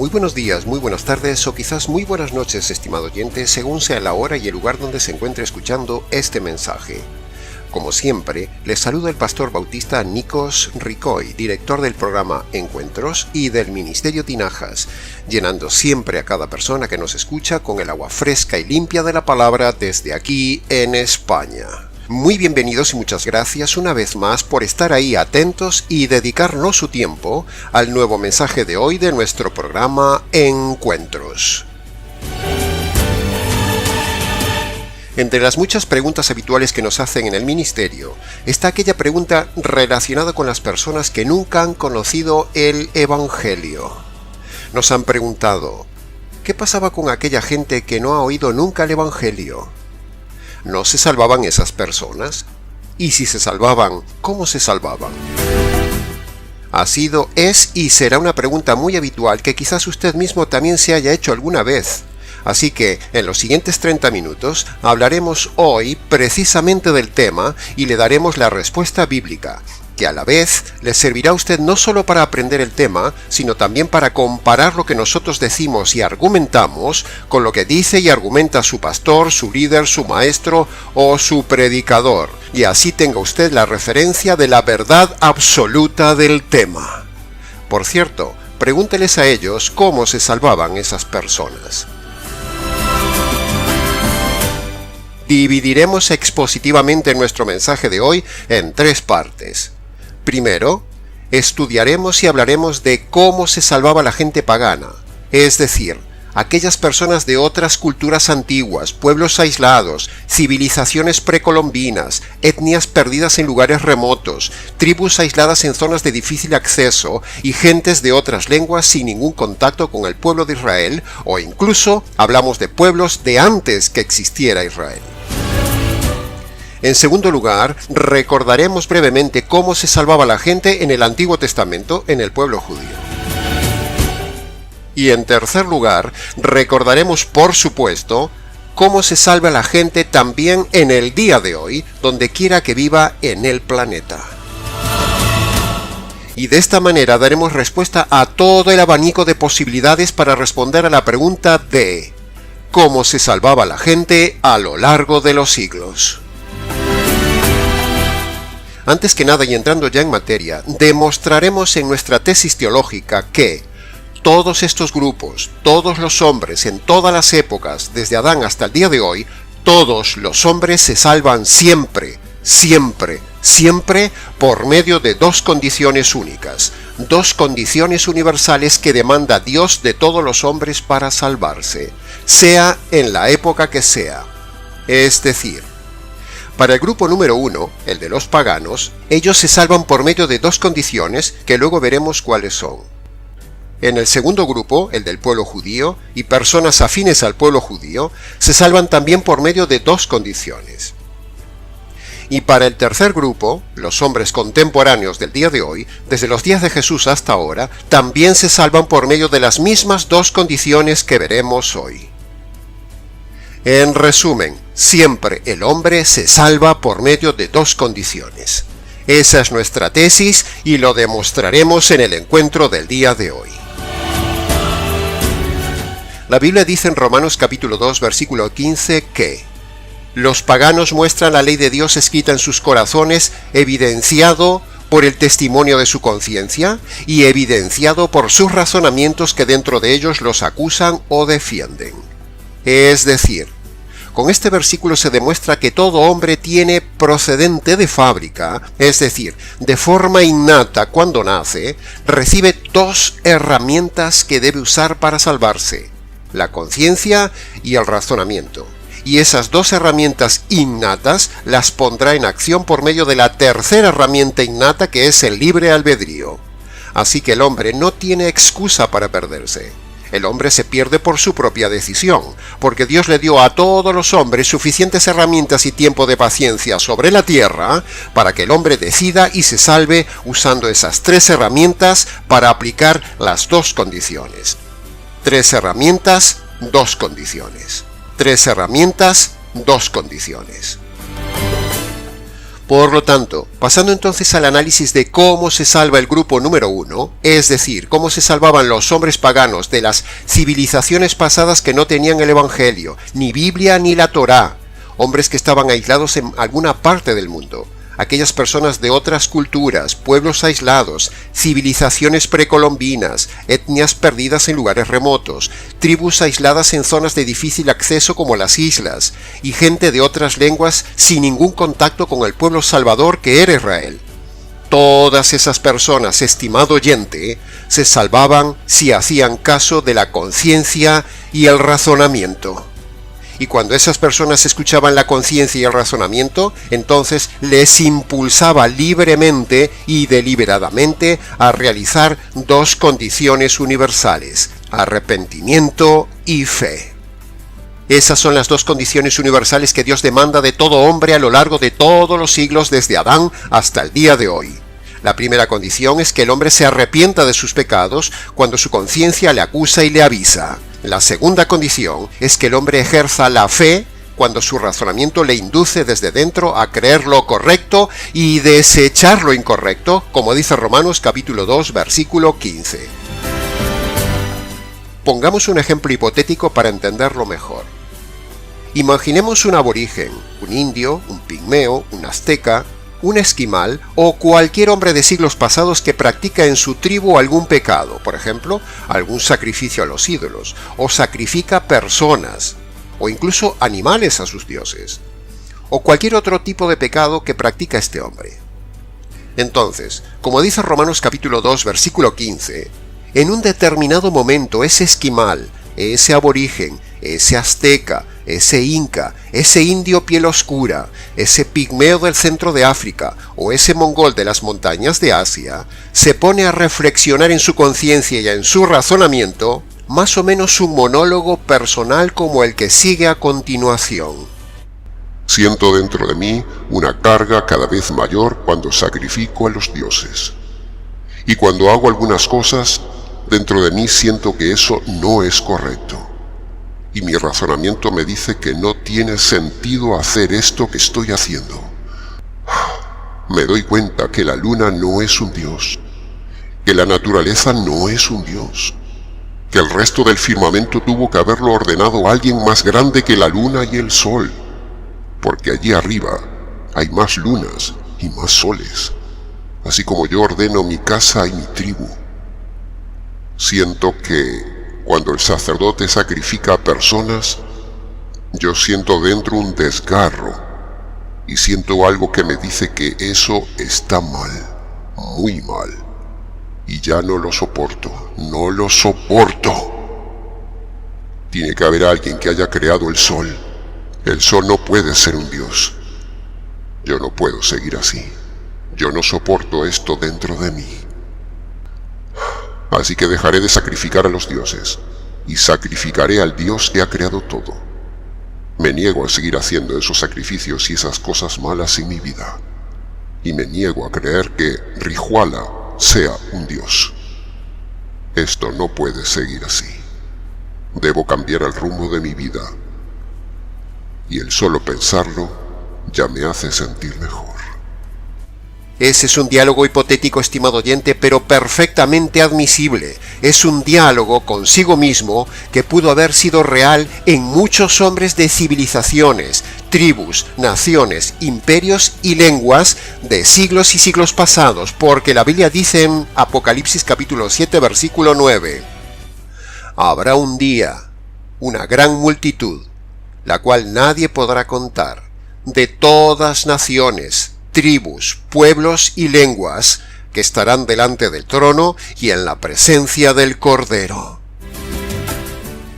Muy buenos días, muy buenas tardes o quizás muy buenas noches, estimado oyente, según sea la hora y el lugar donde se encuentre escuchando este mensaje. Como siempre, les saluda el pastor bautista Nikos Ricoy, director del programa Encuentros y del Ministerio Tinajas, llenando siempre a cada persona que nos escucha con el agua fresca y limpia de la palabra desde aquí en España. Muy bienvenidos y muchas gracias una vez más por estar ahí atentos y dedicarnos su tiempo al nuevo mensaje de hoy de nuestro programa Encuentros. Entre las muchas preguntas habituales que nos hacen en el ministerio está aquella pregunta relacionada con las personas que nunca han conocido el Evangelio. Nos han preguntado, ¿qué pasaba con aquella gente que no ha oído nunca el Evangelio? ¿No se salvaban esas personas? Y si se salvaban, ¿cómo se salvaban? Ha sido, es y será una pregunta muy habitual que quizás usted mismo también se haya hecho alguna vez. Así que en los siguientes 30 minutos hablaremos hoy precisamente del tema y le daremos la respuesta bíblica, que a la vez le servirá a usted no solo para aprender el tema, sino también para comparar lo que nosotros decimos y argumentamos con lo que dice y argumenta su pastor, su líder, su maestro o su predicador, y así tenga usted la referencia de la verdad absoluta del tema. Por cierto, pregúnteles a ellos cómo se salvaban esas personas. Dividiremos expositivamente nuestro mensaje de hoy en 3 partes. Primero, estudiaremos y hablaremos de cómo se salvaba la gente pagana, es decir, aquellas personas de otras culturas antiguas, pueblos aislados, civilizaciones precolombinas, etnias perdidas en lugares remotos, tribus aisladas en zonas de difícil acceso y gentes de otras lenguas sin ningún contacto con el pueblo de Israel, o incluso hablamos de pueblos de antes que existiera Israel. En segundo lugar, recordaremos brevemente cómo se salvaba la gente en el Antiguo Testamento en el pueblo judío. Y en tercer lugar, recordaremos, por supuesto, cómo se salva la gente también en el día de hoy, donde quiera que viva en el planeta. Y de esta manera daremos respuesta a todo el abanico de posibilidades para responder a la pregunta de cómo se salvaba la gente a lo largo de los siglos. Antes que nada y entrando ya en materia, demostraremos en nuestra tesis teológica que todos estos grupos, todos los hombres en todas las épocas, desde Adán hasta el día de hoy, todos los hombres se salvan siempre, siempre, siempre por medio de 2 condiciones únicas, 2 condiciones universales que demanda Dios de todos los hombres para salvarse, sea en la época que sea. Es decir, para el grupo número 1, el de los paganos, ellos se salvan por medio de 2 condiciones que luego veremos cuáles son. En el segundo grupo, el del pueblo judío, y personas afines al pueblo judío, se salvan también por medio de 2 condiciones. Y para el tercer grupo, los hombres contemporáneos del día de hoy, desde los días de Jesús hasta ahora, también se salvan por medio de las mismas 2 condiciones que veremos hoy. En resumen, siempre el hombre se salva por medio de 2 condiciones. Esa es nuestra tesis y lo demostraremos en el encuentro del día de hoy. La Biblia dice en Romanos capítulo 2, versículo 15 que los paganos muestran la ley de Dios escrita en sus corazones, evidenciado por el testimonio de su conciencia y evidenciado por sus razonamientos que dentro de ellos los acusan o defienden. Es decir, con este versículo se demuestra que todo hombre tiene procedente de fábrica, es decir, de forma innata cuando nace, recibe 2 herramientas que debe usar para salvarse, la conciencia y el razonamiento. Y esas 2 herramientas innatas las pondrá en acción por medio de la tercera herramienta innata, que es el libre albedrío. Así que el hombre no tiene excusa para perderse. El hombre se pierde por su propia decisión, porque Dios le dio a todos los hombres suficientes herramientas y tiempo de paciencia sobre la tierra para que el hombre decida y se salve usando esas 3 herramientas para aplicar las 2 condiciones. 3 herramientas, 2 condiciones. 3 herramientas, 2 condiciones. Por lo tanto, pasando entonces al análisis de cómo se salva el grupo número 1, es decir, cómo se salvaban los hombres paganos de las civilizaciones pasadas que no tenían el Evangelio, ni Biblia ni la Torá, hombres que estaban aislados en alguna parte del mundo, aquellas personas de otras culturas, pueblos aislados, civilizaciones precolombinas, etnias perdidas en lugares remotos, tribus aisladas en zonas de difícil acceso como las islas, y gente de otras lenguas sin ningún contacto con el pueblo salvador que era Israel. Todas esas personas, estimado oyente, se salvaban si hacían caso de la conciencia y el razonamiento. Y cuando esas personas escuchaban la conciencia y el razonamiento, entonces les impulsaba libremente y deliberadamente a realizar dos condiciones universales: arrepentimiento y fe. Esas son las dos condiciones universales que Dios demanda de todo hombre a lo largo de todos los siglos desde Adán hasta el día de hoy. La primera condición es que el hombre se arrepienta de sus pecados cuando su conciencia le acusa y le avisa. La segunda condición es que el hombre ejerza la fe cuando su razonamiento le induce desde dentro a creer lo correcto y desechar lo incorrecto, como dice Romanos capítulo 2, versículo 15. Pongamos un ejemplo hipotético para entenderlo mejor. Imaginemos un aborigen, un indio, un pigmeo, un azteca, un esquimal o cualquier hombre de siglos pasados que practica en su tribu algún pecado, por ejemplo, algún sacrificio a los ídolos, o sacrifica personas, o incluso animales a sus dioses, o cualquier otro tipo de pecado que practica este hombre. Entonces, como dice Romanos capítulo 2, versículo 15, en un determinado momento ese esquimal, ese aborigen, ese azteca, ese inca, ese indio piel oscura, ese pigmeo del centro de África o ese mongol de las montañas de Asia, se pone a reflexionar en su conciencia y en su razonamiento, más o menos un monólogo personal como el que sigue a continuación. Siento dentro de mí una carga cada vez mayor cuando sacrifico a los dioses. Y cuando hago algunas cosas, dentro de mí siento que eso no es correcto. Y mi razonamiento me dice que no tiene sentido hacer esto que estoy haciendo. Me doy cuenta que la luna no es un dios, que la naturaleza no es un dios, que el resto del firmamento tuvo que haberlo ordenado alguien más grande que la luna y el sol, porque allí arriba hay más lunas y más soles, así como yo ordeno mi casa y mi tribu. Siento que cuando el sacerdote sacrifica a personas, yo siento dentro un desgarro y siento algo que me dice que eso está mal, muy mal, y ya no lo soporto, no lo soporto. Tiene que haber alguien que haya creado el sol. El sol no puede ser un dios. Yo no puedo seguir así. Yo no soporto esto dentro de mí. Así que dejaré de sacrificar a los dioses y sacrificaré al Dios que ha creado todo. Me niego a seguir haciendo esos sacrificios y esas cosas malas en mi vida. Y me niego a creer que Rijuala sea un dios. Esto no puede seguir así. Debo cambiar el rumbo de mi vida. Y el solo pensarlo ya me hace sentir mejor. Ese es un diálogo hipotético, estimado oyente, pero perfectamente admisible. Es un diálogo consigo mismo que pudo haber sido real en muchos hombres de civilizaciones, tribus, naciones, imperios y lenguas de siglos y siglos pasados, porque la Biblia dice en Apocalipsis capítulo 7, versículo 9, «Habrá un día, una gran multitud, la cual nadie podrá contar, de todas naciones, tribus, pueblos y lenguas, que estarán delante del trono y en la presencia del Cordero».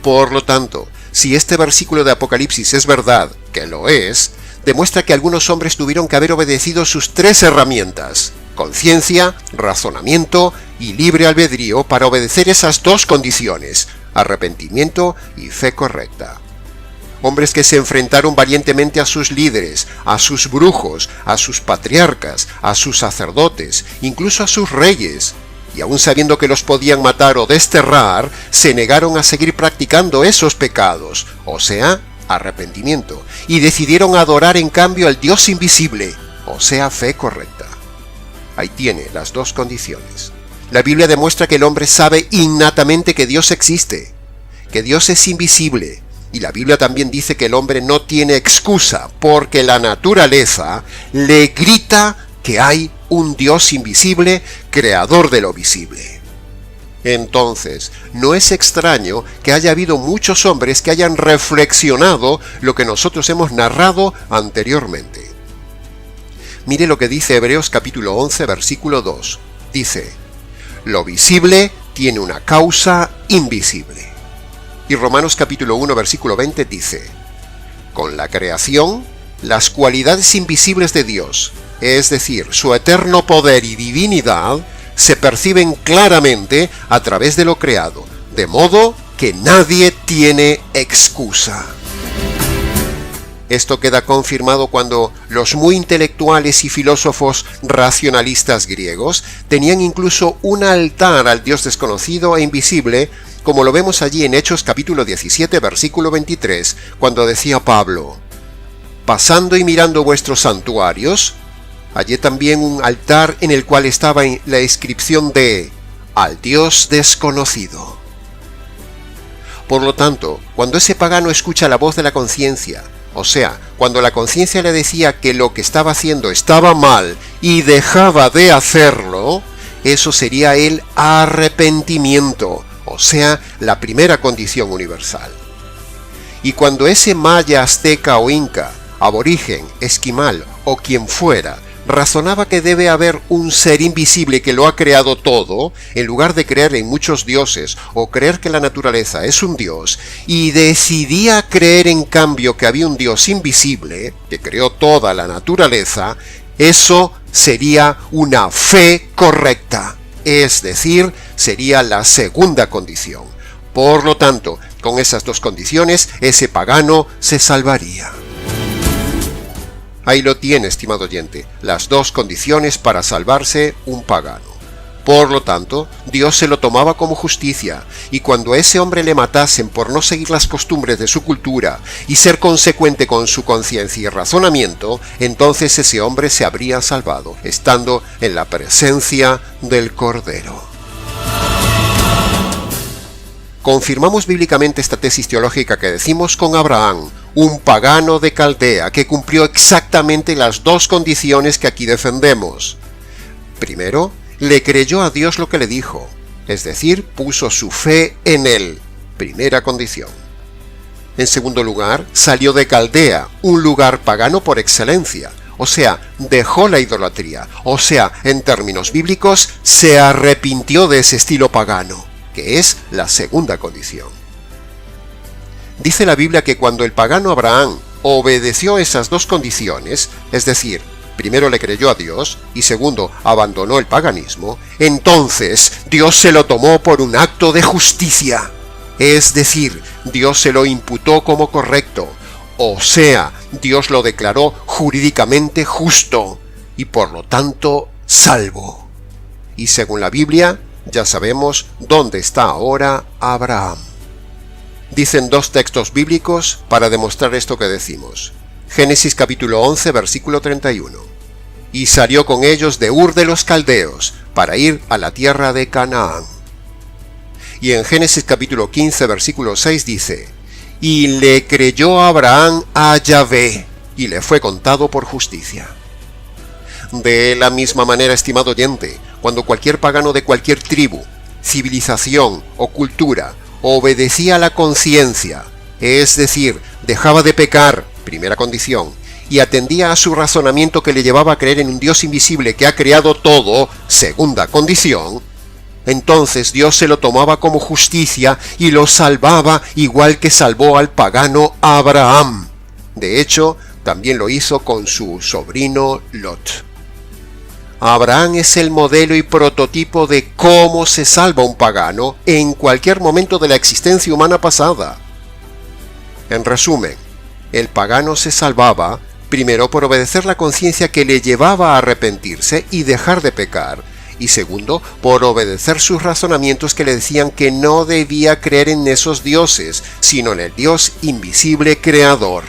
Por lo tanto, si este versículo de Apocalipsis es verdad, que lo es, demuestra que algunos hombres tuvieron que haber obedecido sus tres herramientas: conciencia, razonamiento y libre albedrío, para obedecer esas dos condiciones: arrepentimiento y fe correcta. Hombres que se enfrentaron valientemente a sus líderes, a sus brujos, a sus patriarcas, a sus sacerdotes, incluso a sus reyes, y aun sabiendo que los podían matar o desterrar, se negaron a seguir practicando esos pecados, o sea, arrepentimiento, y decidieron adorar en cambio al Dios invisible, o sea, fe correcta. Ahí tiene las dos condiciones. La Biblia demuestra que el hombre sabe innatamente que Dios existe, que Dios es invisible, y la Biblia también dice que el hombre no tiene excusa, porque la naturaleza le grita que hay un Dios invisible, creador de lo visible. Entonces, no es extraño que haya habido muchos hombres que hayan reflexionado lo que nosotros hemos narrado anteriormente. Mire lo que dice Hebreos capítulo 11, versículo 2. Dice: lo visible tiene una causa invisible. Y Romanos capítulo 1, versículo 20 dice: con la creación, las cualidades invisibles de Dios, es decir, su eterno poder y divinidad, se perciben claramente a través de lo creado, de modo que nadie tiene excusa. Esto queda confirmado cuando los muy intelectuales y filósofos racionalistas griegos tenían incluso un altar al Dios desconocido e invisible, como lo vemos allí en Hechos capítulo 17, versículo 23, cuando decía Pablo: pasando y mirando vuestros santuarios, hallé también un altar en el cual estaba la inscripción de al Dios desconocido. Por lo tanto, cuando ese pagano escucha la voz de la conciencia, o sea, cuando la conciencia le decía que lo que estaba haciendo estaba mal y dejaba de hacerlo, eso sería el arrepentimiento, o sea, la primera condición universal. Y cuando ese maya, azteca o inca, aborigen, esquimal o quien fuera, razonaba que debe haber un ser invisible que lo ha creado todo, en lugar de creer en muchos dioses o creer que la naturaleza es un dios, y decidía creer en cambio que había un Dios invisible, que creó toda la naturaleza, eso sería una fe correcta, es decir, sería la segunda condición. Por lo tanto, con esas dos condiciones, ese pagano se salvaría. Ahí lo tiene, estimado oyente, las dos condiciones para salvarse un pagano. Por lo tanto, Dios se lo tomaba como justicia, y cuando a ese hombre le matasen por no seguir las costumbres de su cultura y ser consecuente con su conciencia y razonamiento, entonces ese hombre se habría salvado, estando en la presencia del Cordero. Confirmamos bíblicamente esta tesis teológica que decimos con Abraham, un pagano de Caldea que cumplió exactamente las dos condiciones que aquí defendemos. Primero, le creyó a Dios lo que le dijo, es decir, puso su fe en él, primera condición. En segundo lugar, salió de Caldea, un lugar pagano por excelencia, o sea, dejó la idolatría, o sea, en términos bíblicos, se arrepintió de ese estilo pagano, que es la segunda condición. Dice la Biblia que cuando el pagano Abraham obedeció esas dos condiciones, es decir, primero le creyó a Dios y segundo abandonó el paganismo, entonces Dios se lo tomó por un acto de justicia, es decir, Dios se lo imputó como correcto, o sea, Dios lo declaró jurídicamente justo y por lo tanto salvo. Y según la Biblia, ya sabemos dónde está ahora Abraham. Dicen dos textos bíblicos para demostrar esto que decimos. Génesis capítulo 11, versículo 31. Y salió con ellos de Ur de los Caldeos para ir a la tierra de Canaán. Y en Génesis capítulo 15, versículo 6 dice: y le creyó Abraham a Yahvé, y le fue contado por justicia. De la misma manera, estimado oyente, cuando cualquier pagano de cualquier tribu, civilización o cultura obedecía a la conciencia, es decir, dejaba de pecar, primera condición, y atendía a su razonamiento que le llevaba a creer en un Dios invisible que ha creado todo, segunda condición, entonces Dios se lo tomaba como justicia y lo salvaba igual que salvó al pagano Abraham. De hecho, también lo hizo con su sobrino Lot. Abraham es el modelo y prototipo de cómo se salva un pagano en cualquier momento de la existencia humana pasada. En resumen, el pagano se salvaba primero por obedecer la conciencia que le llevaba a arrepentirse y dejar de pecar, y segundo, por obedecer sus razonamientos que le decían que no debía creer en esos dioses, sino en el Dios invisible creador.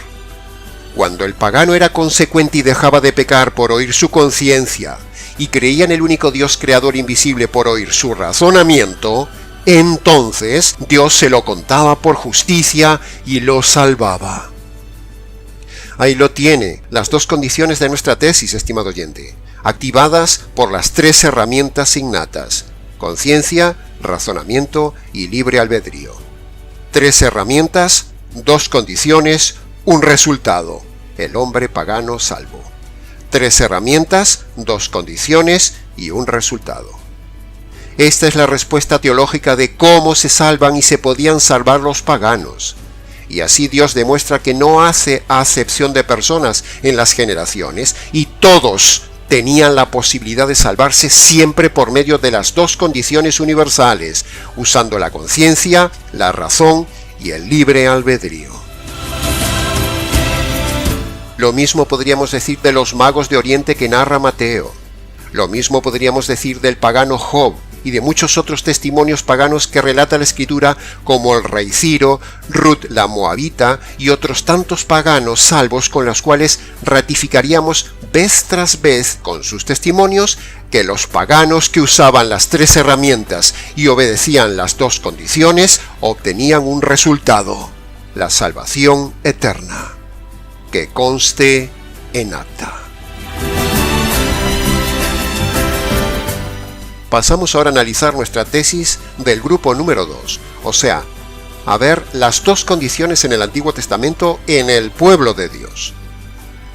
Cuando el pagano era consecuente y dejaba de pecar por oír su conciencia, y creía en el único Dios creador invisible por oír su razonamiento, entonces Dios se lo contaba por justicia y lo salvaba. Ahí lo tiene, las dos condiciones de nuestra tesis, estimado oyente, activadas por las tres herramientas innatas: conciencia, razonamiento y libre albedrío. Tres herramientas, dos condiciones, un resultado: el hombre pagano salvo. Tres herramientas, dos condiciones y un resultado. Esta es la respuesta teológica de cómo se salvan y se podían salvar los paganos. Y así Dios demuestra que no hace acepción de personas en las generaciones, y todos tenían la posibilidad de salvarse siempre por medio de las dos condiciones universales, usando la conciencia, la razón y el libre albedrío. Lo mismo podríamos decir de los magos de Oriente que narra Mateo. Lo mismo podríamos decir del pagano Job y de muchos otros testimonios paganos que relata la Escritura, como el rey Ciro, Ruth la Moabita y otros tantos paganos salvos con los cuales ratificaríamos vez tras vez con sus testimonios que los paganos que usaban las tres herramientas y obedecían las dos condiciones obtenían un resultado: la salvación eterna. Que conste en acta. Pasamos ahora a analizar nuestra tesis del grupo número 2, o sea, a ver las dos condiciones en el Antiguo Testamento en el pueblo de Dios.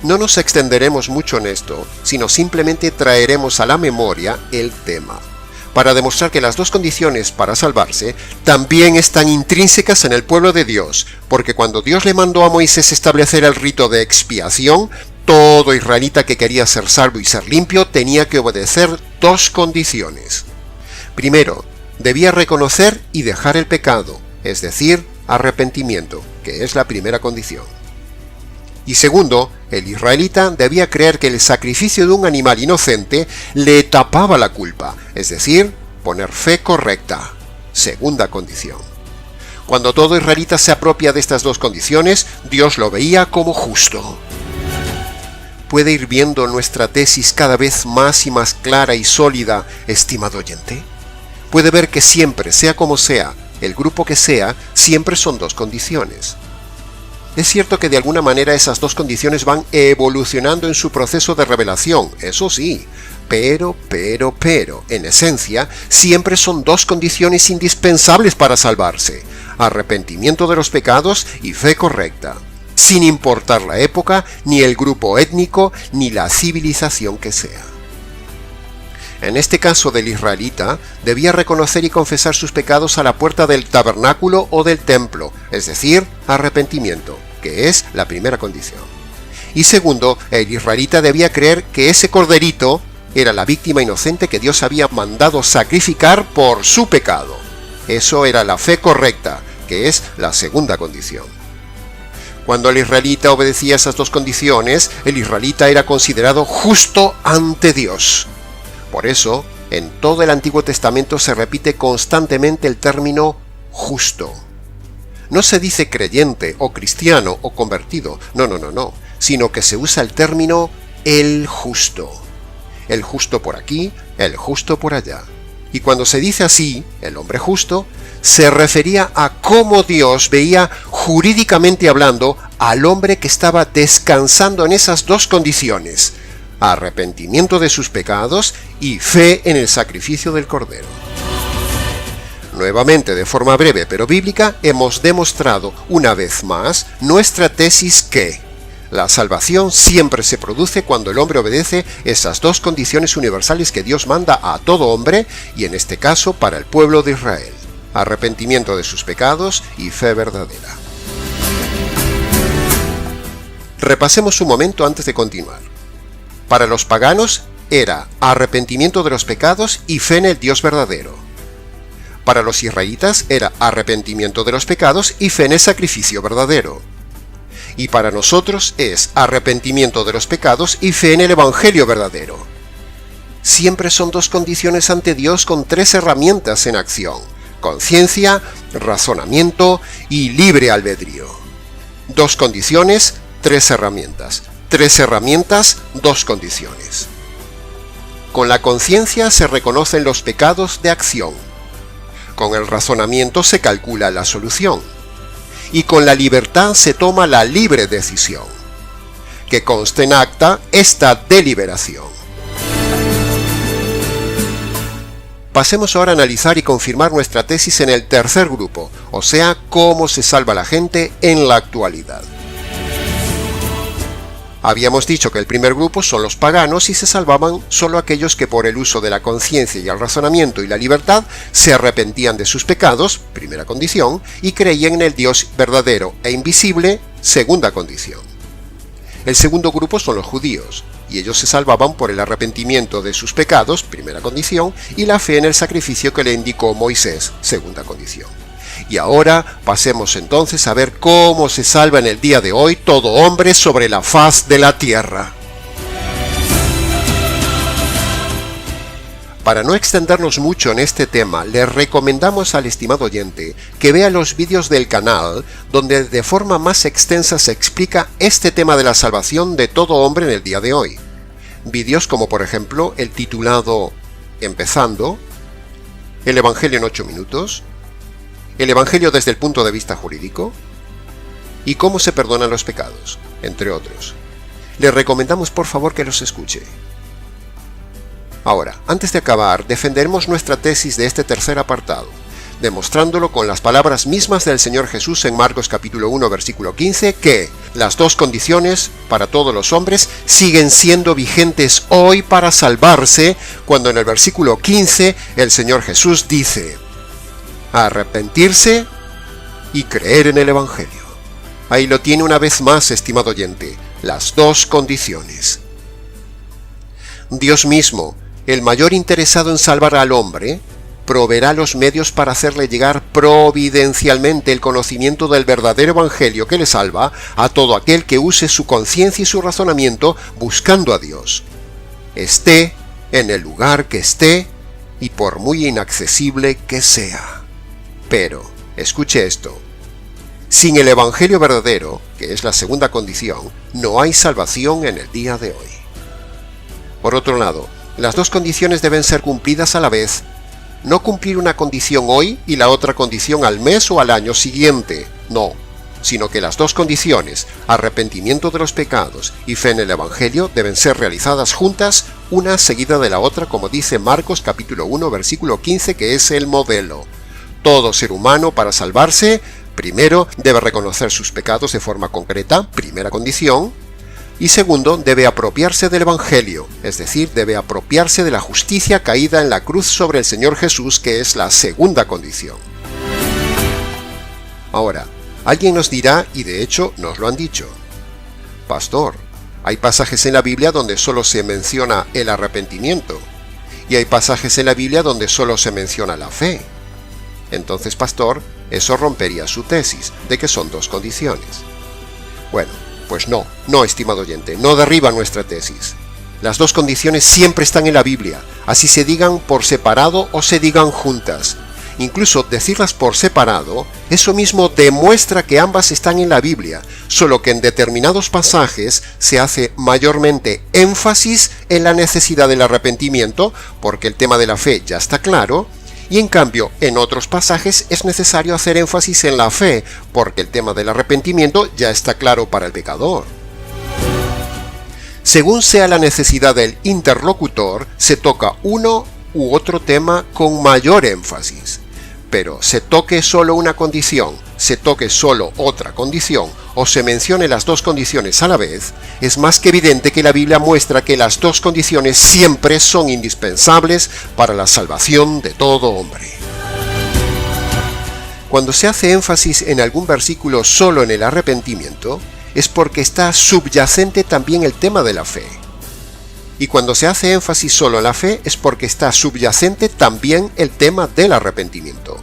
No nos extenderemos mucho en esto, sino simplemente traeremos a la memoria el tema, para demostrar que las dos condiciones para salvarse también están intrínsecas en el pueblo de Dios, porque cuando Dios le mandó a Moisés establecer el rito de expiación, todo israelita que quería ser salvo y ser limpio tenía que obedecer dos condiciones. Primero, debía reconocer y dejar el pecado, es decir, arrepentimiento, que es la primera condición. Y segundo, el israelita debía creer que el sacrificio de un animal inocente le tapaba la culpa, es decir, poner fe correcta, segunda condición. Cuando todo israelita se apropia de estas dos condiciones, Dios lo veía como justo. ¿Puede ir viendo nuestra tesis cada vez más y más clara y sólida, estimado oyente? Puede ver que siempre, sea como sea, el grupo que sea, siempre son dos condiciones. Es cierto que de alguna manera esas dos condiciones van evolucionando en su proceso de revelación, eso sí, pero, en esencia, siempre son dos condiciones indispensables para salvarse: arrepentimiento de los pecados y fe correcta, sin importar la época, ni el grupo étnico, ni la civilización que sea. En este caso del israelita, debía reconocer y confesar sus pecados a la puerta del tabernáculo o del templo, es decir, arrepentimiento, que es la primera condición. Y segundo, el israelita debía creer que ese corderito era la víctima inocente que Dios había mandado sacrificar por su pecado. Eso era la fe correcta, que es la segunda condición. Cuando el israelita obedecía esas dos condiciones, el israelita era considerado justo ante Dios. Por eso, en todo el Antiguo Testamento se repite constantemente el término justo. No se dice creyente o cristiano o convertido, no, sino que se usa el término el justo. El justo por aquí, el justo por allá. Y cuando se dice así, el hombre justo, se refería a cómo Dios veía jurídicamente hablando al hombre que estaba descansando en esas dos condiciones: arrepentimiento de sus pecados y fe en el sacrificio del Cordero. Nuevamente, de forma breve pero bíblica, hemos demostrado una vez más nuestra tesis que la salvación siempre se produce cuando el hombre obedece esas dos condiciones universales que Dios manda a todo hombre, y en este caso para el pueblo de Israel: arrepentimiento de sus pecados y fe verdadera. Repasemos un momento antes de continuar. Para los paganos era arrepentimiento de los pecados y fe en el Dios verdadero. Para los israelitas era arrepentimiento de los pecados y fe en el sacrificio verdadero. Y para nosotros es arrepentimiento de los pecados y fe en el Evangelio verdadero. Siempre son dos condiciones ante Dios con tres herramientas en acción: conciencia, razonamiento y libre albedrío. Dos condiciones, 3 herramientas. 3 herramientas, 2 condiciones. Con la conciencia se reconocen los pecados de acción. Con el razonamiento se calcula la solución. Y con la libertad se toma la libre decisión. Que conste en acta esta deliberación. Pasemos ahora a analizar y confirmar nuestra tesis en el tercer grupo, o sea, cómo se salva la gente en la actualidad. Habíamos dicho que el primer grupo son los paganos y se salvaban solo aquellos que por el uso de la conciencia y el razonamiento y la libertad se arrepentían de sus pecados, primera condición, y creían en el Dios verdadero e invisible, segunda condición. El segundo grupo son los judíos, y ellos se salvaban por el arrepentimiento de sus pecados, primera condición, y la fe en el sacrificio que le indicó Moisés, segunda condición. Y ahora pasemos entonces a ver cómo se salva en el día de hoy todo hombre sobre la faz de la tierra. Para no extendernos mucho en este tema, le recomendamos al estimado oyente que vea los vídeos del canal donde de forma más extensa se explica este tema de la salvación de todo hombre en el día de hoy. Vídeos como por ejemplo el titulado Empezando, el Evangelio en 8 minutos, el Evangelio desde el punto de vista jurídico y cómo se perdonan los pecados, entre otros. Le recomendamos por favor que los escuche. Ahora, antes de acabar, defenderemos nuestra tesis de este tercer apartado, demostrándolo con las palabras mismas del Señor Jesús en Marcos capítulo 1 versículo 15, que las 2 condiciones para todos los hombres siguen siendo vigentes hoy para salvarse, cuando en el versículo 15 el Señor Jesús dice: arrepentirse y creer en el Evangelio. Ahí lo tiene una vez más, estimado oyente, las 2 condiciones. Dios mismo, el mayor interesado en salvar al hombre, proveerá los medios para hacerle llegar providencialmente el conocimiento del verdadero Evangelio que le salva a todo aquel que use su conciencia y su razonamiento buscando a Dios. Esté en el lugar que esté y por muy inaccesible que sea. Pero, escuche esto, sin el Evangelio verdadero, que es la segunda condición, no hay salvación en el día de hoy. Por otro lado, las 2 condiciones deben ser cumplidas a la vez, no cumplir una condición hoy y la otra condición al mes o al año siguiente, no, sino que las 2 condiciones, arrepentimiento de los pecados y fe en el Evangelio, deben ser realizadas juntas, una seguida de la otra, como dice Marcos capítulo 1 versículo 15, que es el modelo. Todo ser humano, para salvarse, primero debe reconocer sus pecados de forma concreta, primera condición, y segundo, debe apropiarse del Evangelio, es decir, debe apropiarse de la justicia caída en la cruz sobre el Señor Jesús, que es la segunda condición. Ahora, alguien nos dirá, y de hecho nos lo han dicho: pastor, hay pasajes en la Biblia donde solo se menciona el arrepentimiento, y hay pasajes en la Biblia donde solo se menciona la fe. Entonces, pastor, eso rompería su tesis de que son 2 condiciones. Bueno, pues no, estimado oyente, no derriba nuestra tesis. Las 2 condiciones siempre están en la Biblia, así se digan por separado o se digan juntas. Incluso decirlas por separado, eso mismo demuestra que ambas están en la Biblia, solo que en determinados pasajes se hace mayormente énfasis en la necesidad del arrepentimiento, porque el tema de la fe ya está claro, y en cambio en otros pasajes es necesario hacer énfasis en la fe, porque el tema del arrepentimiento ya está claro para el pecador. Según sea la necesidad del interlocutor, se toca uno u otro tema con mayor énfasis. Pero se toque solo una condición, se toque solo otra condición, o se mencione las 2 condiciones a la vez, es más que evidente que la Biblia muestra que las 2 condiciones siempre son indispensables para la salvación de todo hombre. Cuando se hace énfasis en algún versículo solo en el arrepentimiento, es porque está subyacente también el tema de la fe. Y cuando se hace énfasis solo en la fe, es porque está subyacente también el tema del arrepentimiento.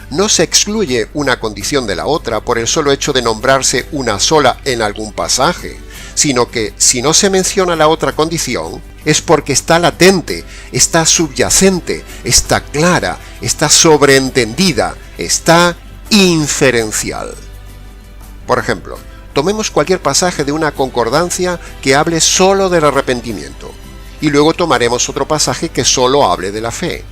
No se excluye una condición de la otra por el solo hecho de nombrarse una sola en algún pasaje, sino que si no se menciona la otra condición, es porque está latente, está subyacente, está clara, está sobreentendida, está inferencial. Por ejemplo, tomemos cualquier pasaje de una concordancia que hable solo del arrepentimiento, y luego tomaremos otro pasaje que solo hable de la fe,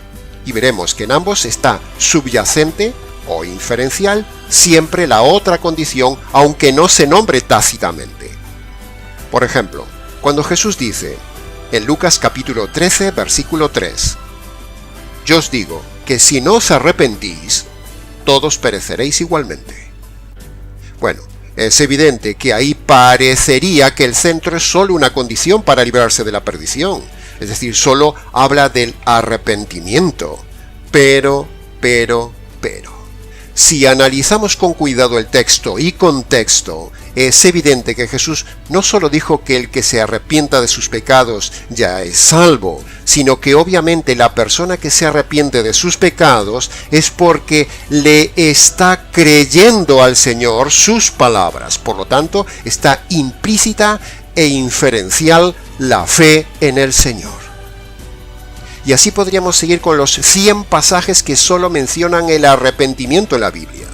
y veremos que en ambos está subyacente o inferencial siempre la otra condición, aunque no se nombre tácitamente. Por ejemplo, cuando Jesús dice, en Lucas capítulo 13, versículo 3, «Yo os digo que si no os arrepentís, todos pereceréis igualmente». Bueno, es evidente que ahí parecería que el centro es solo una condición para librarse de la perdición, es decir, solo habla del arrepentimiento. Pero, si analizamos con cuidado el texto y contexto, es evidente que Jesús no solo dijo que el que se arrepienta de sus pecados ya es salvo, sino que obviamente la persona que se arrepiente de sus pecados es porque le está creyendo al Señor sus palabras. Por lo tanto, está implícita e inferencial la fe en el Señor. Y así podríamos seguir con los 100 pasajes que solo mencionan el arrepentimiento en la Biblia.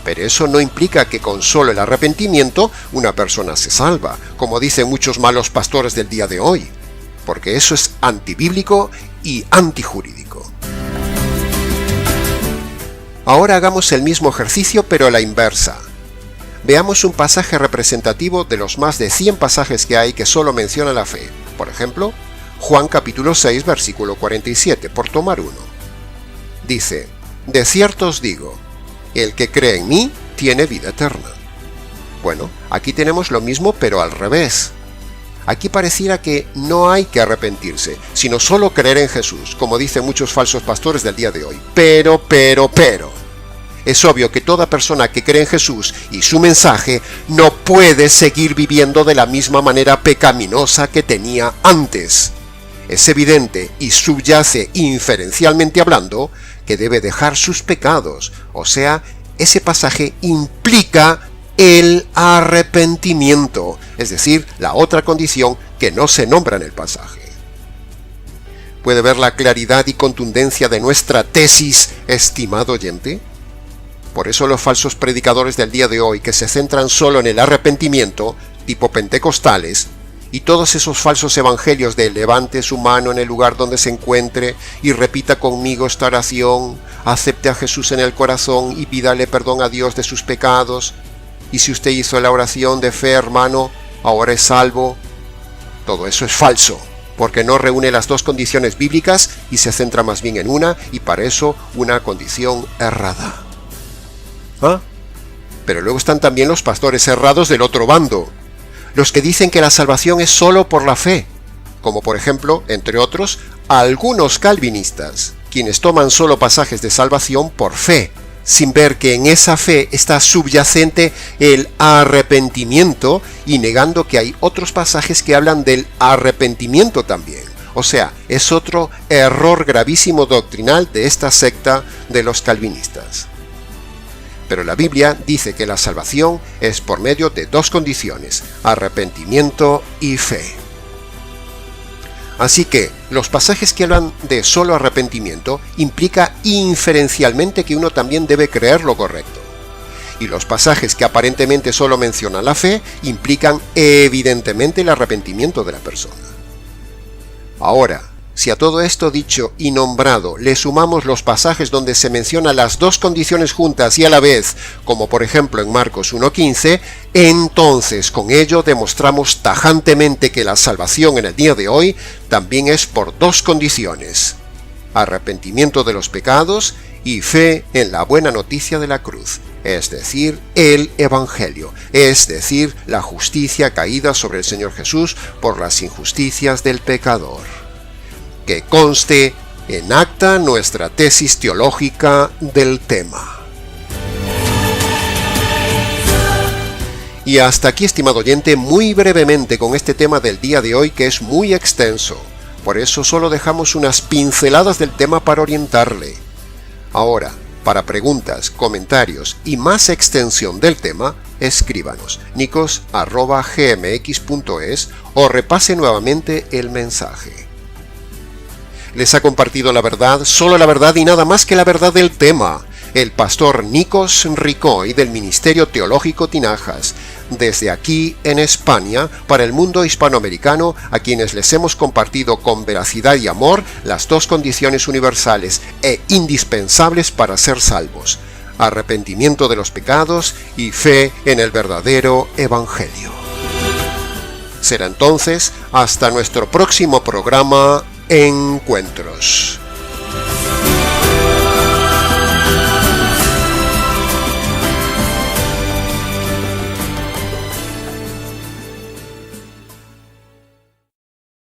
Pero eso no implica que con solo el arrepentimiento una persona se salva, como dicen muchos malos pastores del día de hoy, porque eso es antibíblico y antijurídico. Ahora hagamos el mismo ejercicio pero a la inversa. Veamos un pasaje representativo de los más de 100 pasajes que hay que solo mencionan la fe. Por ejemplo, Juan capítulo 6, versículo 47, por tomar uno. Dice, «De cierto os digo, el que cree en mí tiene vida eterna». Bueno, aquí tenemos lo mismo pero al revés. Aquí pareciera que no hay que arrepentirse, sino solo creer en Jesús, como dicen muchos falsos pastores del día de hoy. Pero. Es obvio que toda persona que cree en Jesús y su mensaje no puede seguir viviendo de la misma manera pecaminosa que tenía antes. Es evidente y subyace inferencialmente hablando que debe dejar sus pecados, o sea, ese pasaje implica el arrepentimiento, es decir, la otra condición que no se nombra en el pasaje. ¿Puede ver la claridad y contundencia de nuestra tesis, estimado oyente? Por eso los falsos predicadores del día de hoy que se centran solo en el arrepentimiento, tipo pentecostales, y todos esos falsos evangelios de levante su mano en el lugar donde se encuentre y repita conmigo esta oración, acepte a Jesús en el corazón y pídale perdón a Dios de sus pecados, y si usted hizo la oración de fe, hermano, ahora es salvo. Todo eso es falso, porque no reúne las dos condiciones bíblicas y se centra más bien en una, y para eso una condición errada. ¿Ah? Pero luego están también los pastores errados del otro bando, los que dicen que la salvación es solo por la fe, como por ejemplo, entre otros, algunos calvinistas, quienes toman solo pasajes de salvación por fe, sin ver que en esa fe está subyacente el arrepentimiento y negando que hay otros pasajes que hablan del arrepentimiento también. O sea, es otro error gravísimo doctrinal de esta secta de los calvinistas. Pero la Biblia dice que la salvación es por medio de dos condiciones, arrepentimiento y fe. Así que los pasajes que hablan de solo arrepentimiento implica inferencialmente que uno también debe creer lo correcto. Y los pasajes que aparentemente solo mencionan la fe implican evidentemente el arrepentimiento de la persona. Ahora, si a todo esto dicho y nombrado le sumamos los pasajes donde se mencionan las dos condiciones juntas y a la vez, como por ejemplo en Marcos 1:15, entonces con ello demostramos tajantemente que la salvación en el día de hoy también es por dos condiciones: arrepentimiento de los pecados y fe en la buena noticia de la cruz, es decir, el Evangelio, es decir, la justicia caída sobre el Señor Jesús por las injusticias del pecador. Que conste en acta nuestra tesis teológica del tema. Y hasta aquí, estimado oyente, muy brevemente con este tema del día de hoy, que es muy extenso. Por eso solo dejamos unas pinceladas del tema para orientarle. Ahora, para preguntas, comentarios y más extensión del tema, escríbanos nicos@gmx.es o repase nuevamente el mensaje. Les ha compartido la verdad, solo la verdad y nada más que la verdad del tema, el pastor Nicos Ricoy del Ministerio Teológico Tinajas, desde aquí en España para el mundo hispanoamericano, a quienes les hemos compartido con veracidad y amor las dos condiciones universales e indispensables para ser salvos: arrepentimiento de los pecados y fe en el verdadero Evangelio. Será entonces hasta nuestro próximo programa Encuentros.